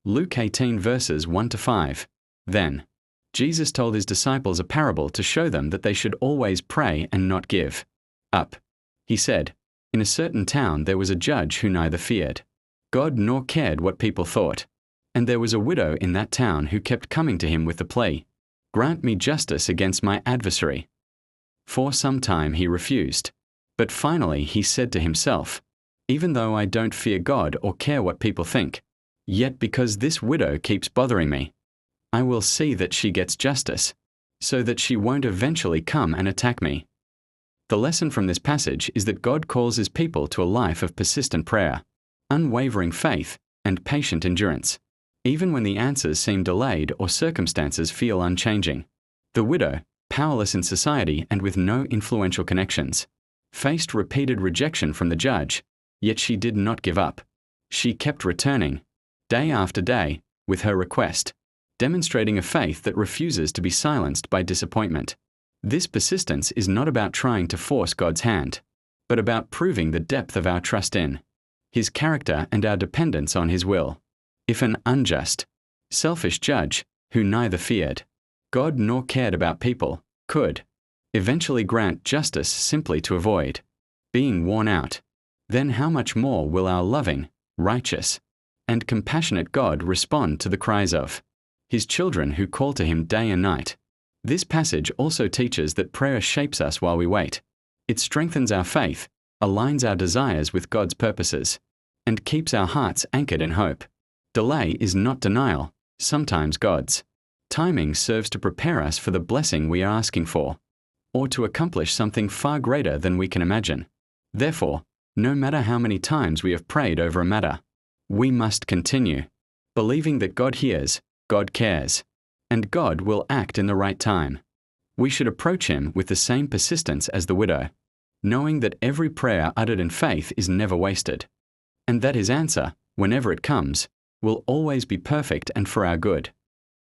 Luke 18 verses 1 to 5. Then Jesus told his disciples a parable to show them that they should always pray and not give up. He said, "In a certain town there was a judge who neither feared God nor cared what people thought. And there was a widow in that town who kept coming to him with the plea, 'Grant me justice against my adversary.' For some time he refused. But finally he said to himself, 'Even though I don't fear God or care what people think, yet because this widow keeps bothering me, I will see that she gets justice, so that she won't eventually come and attack me.'" The lesson from this passage is that God calls his people to a life of persistent prayer, unwavering faith, and patient endurance, even when the answers seem delayed or circumstances feel unchanging. The widow, powerless in society and with no influential connections, faced repeated rejection from the judge, yet she did not give up. She kept returning, day after day, with her request, demonstrating a faith that refuses to be silenced by disappointment. This persistence is not about trying to force God's hand, but about proving the depth of our trust in his character and our dependence on his will. If an unjust, selfish judge, who neither feared God nor cared about people, could eventually grant justice simply to avoid being worn out, then how much more will our loving, righteous, and compassionate God respond to the cries of his children who call to him day and night? This passage also teaches that prayer shapes us while we wait. It strengthens our faith, aligns our desires with God's purposes, and keeps our hearts anchored in hope. Delay is not denial, sometimes God's timing serves to prepare us for the blessing we are asking for, or to accomplish something far greater than we can imagine. Therefore, no matter how many times we have prayed over a matter, we must continue, believing that God hears, God cares, and God will act in the right time. We should approach him with the same persistence as the widow, knowing that every prayer uttered in faith is never wasted, and that his answer, whenever it comes, will always be perfect and for our good.